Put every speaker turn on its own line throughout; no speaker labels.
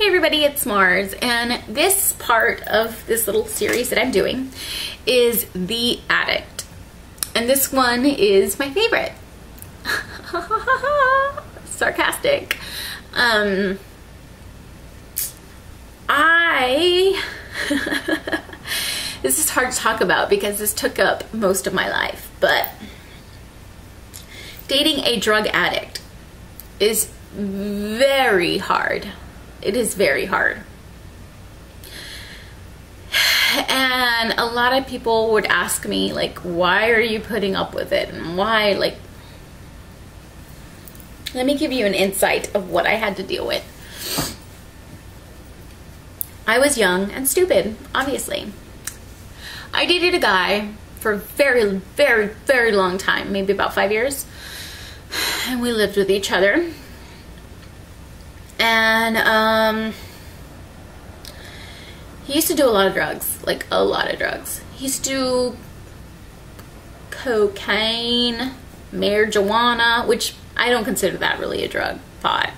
everybody, it's Mars, and this part of this little series that I'm doing is The Addict. And this one is my favorite. Sarcastic. This is hard to talk about because this took up most of my life, but dating a drug addict is very hard. It is very hard. And a lot of people would ask me, like, why are you putting up with it? And why, like, let me give you an insight of what I had to deal with. I was young and stupid, obviously. I dated a guy for a very, very, very long time, maybe about 5 years. And we lived with each other. And he used to do a lot of drugs, like a lot of drugs. He used to do cocaine, marijuana, which I don't consider that really a drug. Pot.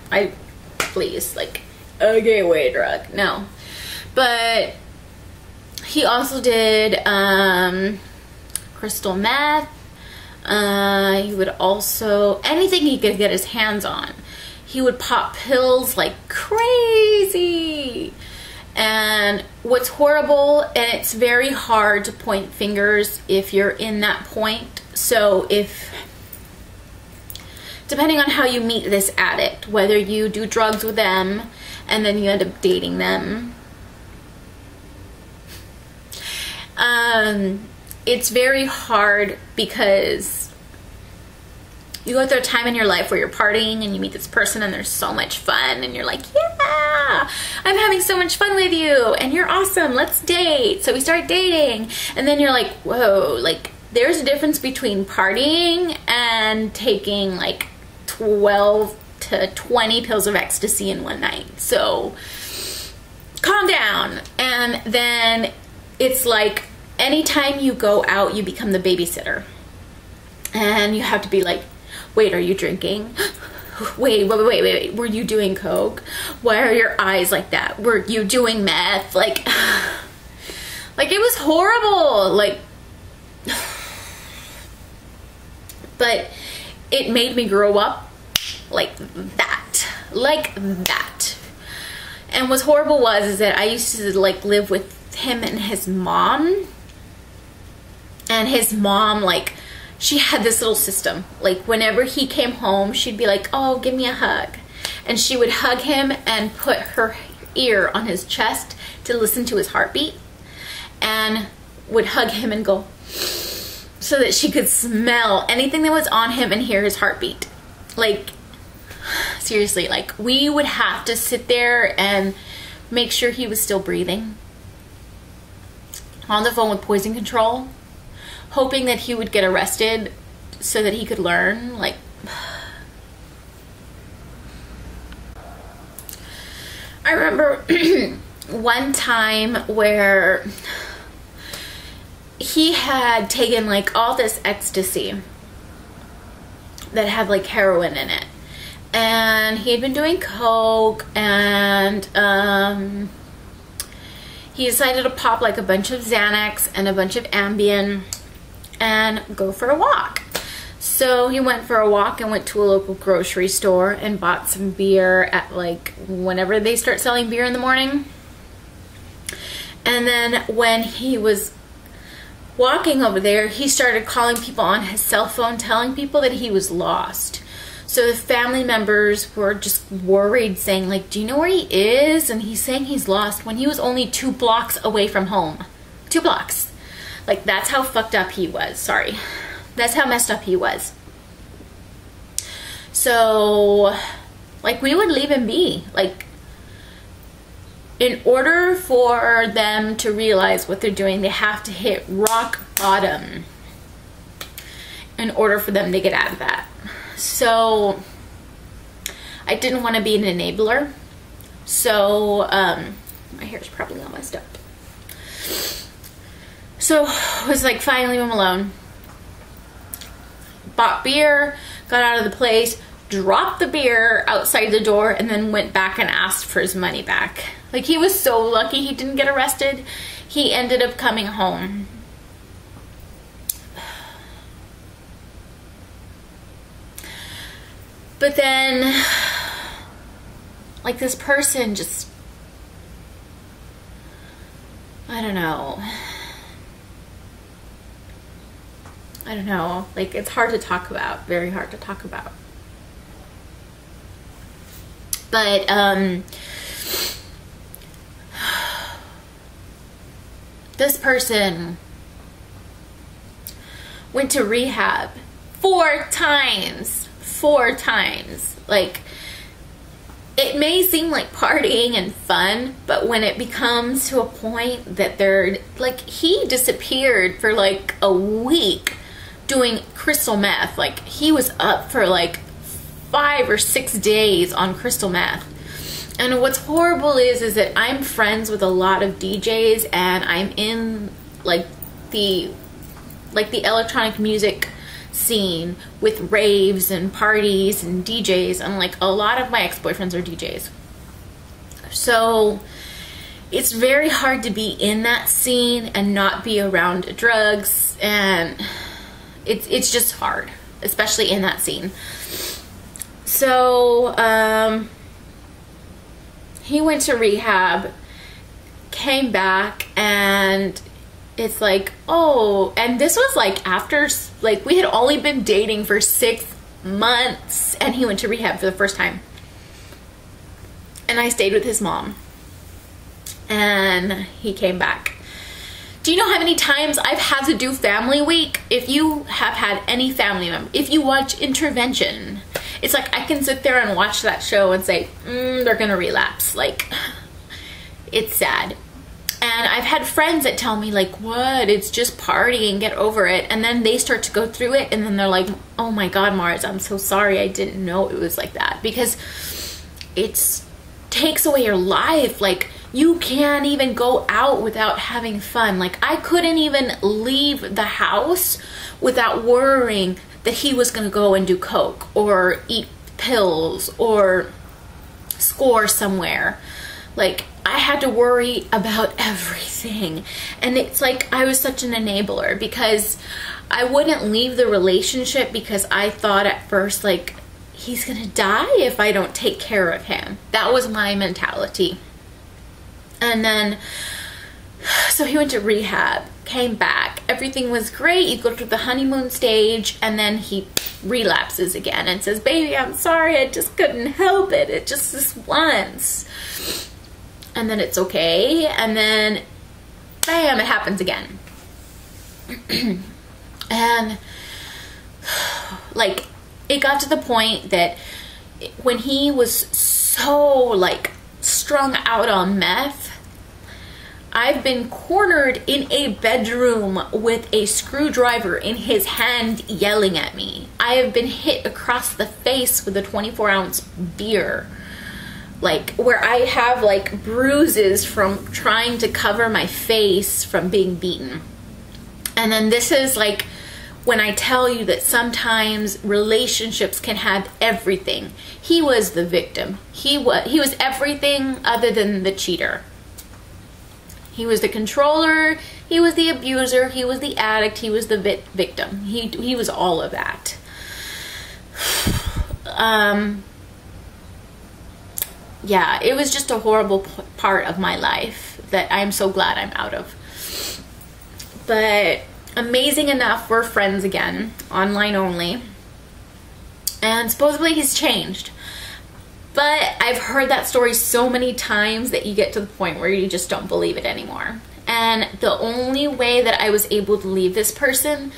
Please, like a gateway drug. No. But he also did crystal meth. He would also, anything he could get his hands on. He would pop pills like crazy. And what's horrible, and it's very hard to point fingers if you're in that point. So depending on how you meet this addict, whether you do drugs with them and then you end up dating them, it's very hard because you go through a time in your life where you're partying and you meet this person and there's so much fun and you're like, yeah, I'm having so much fun with you and you're awesome, let's date. So we start dating and then you're like, whoa, like there's a difference between partying and taking like 12 to 20 pills of ecstasy in one night. So calm down. And then it's like anytime you go out, you become the babysitter. And you have to be like, wait, are you drinking? Wait, were you doing coke? Why are your eyes like that? Were you doing meth? Like it was horrible. Like, but it made me grow up like that. And what's horrible is that I used to like live with him and his mom. And his mom, like, she had this little system. Like, whenever he came home, she'd be like, oh, give me a hug. And she would hug him and put her ear on his chest to listen to his heartbeat. And would hug him and go, so that she could smell anything that was on him and hear his heartbeat. Like, seriously, like, we would have to sit there and make sure he was still breathing. On the phone with poison control, hoping that he would get arrested so that he could learn. Like, I remember one time where he had taken like all this ecstasy that had like heroin in it, and he had been doing coke, and he decided to pop like a bunch of Xanax and a bunch of Ambien and go for a walk. So he went for a walk and went to a local grocery store and bought some beer at like whenever they start selling beer in the morning. And then when he was walking over there, he started calling people on his cell phone, telling people that he was lost. So the family members were just worried, saying like, do you know where he is? And he's saying he's lost when he was only 2 blocks away from home. 2 blocks. Like, that's how fucked up he was. Sorry. That's how messed up he was. So, like, we would leave him be. Like, in order for them to realize what they're doing, they have to hit rock bottom in order for them to get out of that. So, I didn't want to be an enabler. So, my hair's probably all messed up. So I was like, fine, leave him alone. Bought beer, got out of the place, dropped the beer outside the door, and then went back and asked for his money back. Like, he was so lucky he didn't get arrested. He ended up coming home. But then, like, this person just, I don't know. Like, it's hard to talk about, very hard to talk about. But, this person went to rehab 4 times. 4 times. Like, it may seem like partying and fun, but when it becomes to a point that they're, like, he disappeared for like a week doing crystal meth. Like, he was up for like 5 or 6 days on crystal meth. And what's horrible is that I'm friends with a lot of DJs, and I'm in like the electronic music scene with raves and parties and DJs, and like a lot of my ex-boyfriends are DJs. So it's very hard to be in that scene and not be around drugs, and it's just hard, especially in that scene. So he went to rehab, came back, and it's like, oh, and this was like after, like, we had only been dating for 6 months, and he went to rehab for the first time. And I stayed with his mom, and he came back. Do you know how many times I've had to do family week? If you have had any family member, if you watch Intervention, it's like I can sit there and watch that show and say, they're gonna relapse. Like, it's sad. And I've had friends that tell me, like, what? It's just partying, get over it. And then they start to go through it, and then they're like, oh my God, Mars, I'm so sorry. I didn't know it was like that. Because it takes away your life. Like, you can't even go out without having fun. Like, I couldn't even leave the house without worrying that he was gonna go and do coke or eat pills or score somewhere. Like, I had to worry about everything. And it's like I was such an enabler, because I wouldn't leave the relationship because I thought at first, like, he's gonna die if I don't take care of him. That was my mentality. And then, so he went to rehab, came back, everything was great. You go through the honeymoon stage, and then he relapses again and says, baby, I'm sorry, I just couldn't help it. It just this once. And then it's okay, and then bam, it happens again. And like, it got to the point that when he was so like strung out on meth, I've been cornered in a bedroom with a screwdriver in his hand yelling at me. I have been hit across the face with a 24-ounce beer. Like, where I have like bruises from trying to cover my face from being beaten. And then this is like when I tell you that sometimes relationships can have everything. He was the victim. He was everything other than the cheater. He was the controller, he was the abuser, he was the addict, he was the victim. He was all of that. Yeah, it was just a horrible part of my life that I'm so glad I'm out of. But amazing enough, we're friends again, online only. And supposedly he's changed. But I've heard that story so many times that you get to the point where you just don't believe it anymore. And the only way that I was able to leave this person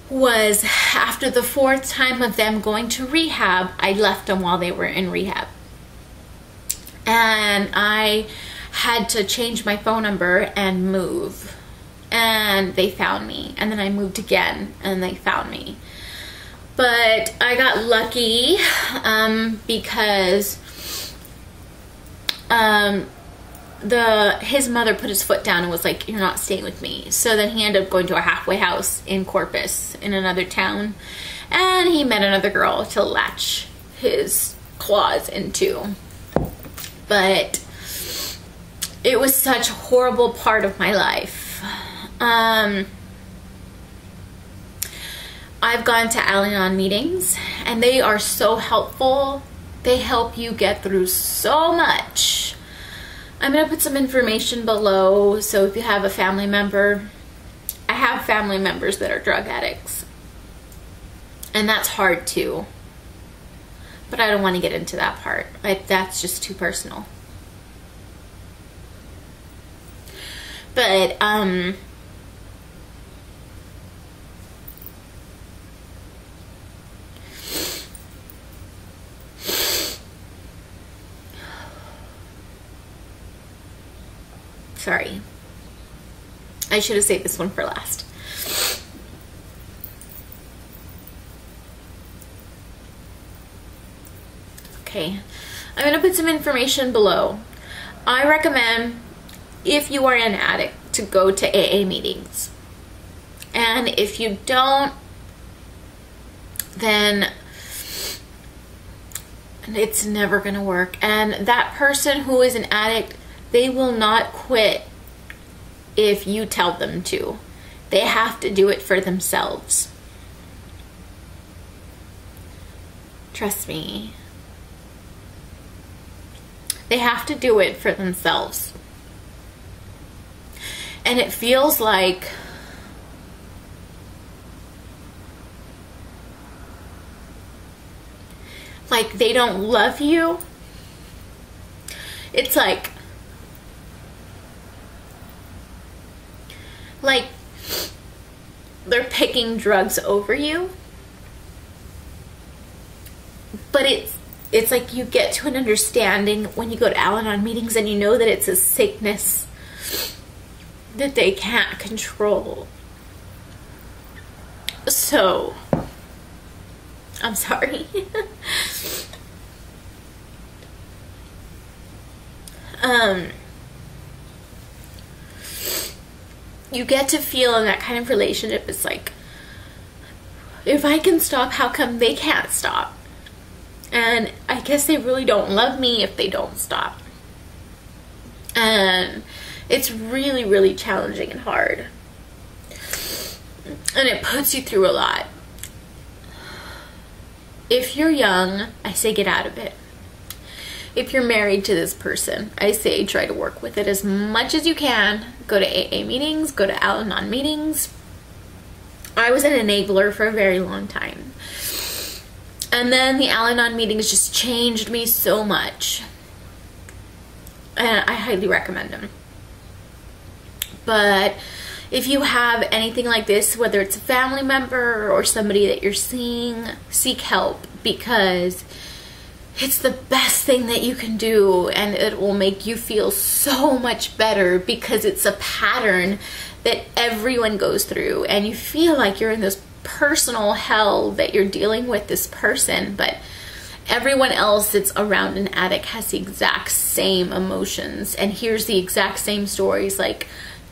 was after the 4th time of them going to rehab. I left them while they were in rehab. And I had to change my phone number and move. And they found me. And then I moved again and they found me. But I got lucky because his mother put his foot down and was like, you're not staying with me. So then he ended up going to a halfway house in Corpus in another town. And he met another girl to latch his claws into. But it was such a horrible part of my life. I've gone to Al-Anon meetings, and they are so helpful. They help you get through so much. I'm going to put some information below, so if you have a family member, I have family members that are drug addicts, and that's hard too. But I don't want to get into that part. That's just too personal. But, sorry. I should have saved this one for last. Okay. I'm going to put some information below. I recommend, if you are an addict, to go to AA meetings. And if you don't, then it's never going to work. And that person who is an addict, they will not quit if you tell them to. They have to do it for themselves. Trust me. They have to do it for themselves. And it feels like they don't love you. It's like they're picking drugs over you. But it's like you get to an understanding when you go to Al-Anon meetings, and you know that it's a sickness that they can't control. So, I'm sorry. You get to feel in that kind of relationship, it's like, if I can stop, how come they can't stop? And I guess they really don't love me if they don't stop. And it's really, really challenging and hard. And it puts you through a lot. If you're young, I say get out of it. If you're married to this person, I say try to work with it as much as you can. Go to AA meetings, go to Al-Anon meetings. I was an enabler for a very long time. And then the Al-Anon meetings just changed me so much. And I highly recommend them. But if you have anything like this, whether it's a family member or somebody that you're seeing, seek help, because it's the best thing that you can do, and it will make you feel so much better, because it's a pattern that everyone goes through, and you feel like you're in this personal hell that you're dealing with this person, but everyone else that's around an addict has the exact same emotions and hears the exact same stories, like,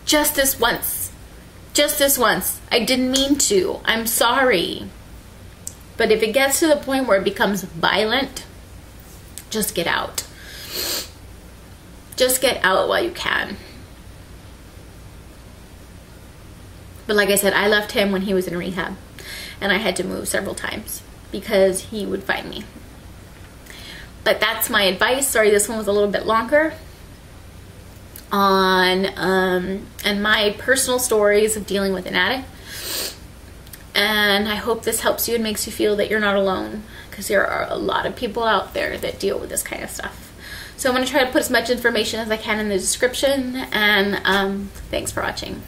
just this once, I didn't mean to, I'm sorry. But if it gets to the point where it becomes violent, just get out. Just get out while you can. But like I said, I left him when he was in rehab, and I had to move several times because he would find me. But that's my advice. Sorry, this one was a little bit longer on and my personal stories of dealing with an addict. And I hope this helps you and makes you feel that you're not alone, because there are a lot of people out there that deal with this kind of stuff. So I'm going to try to put as much information as I can in the description, and thanks for watching.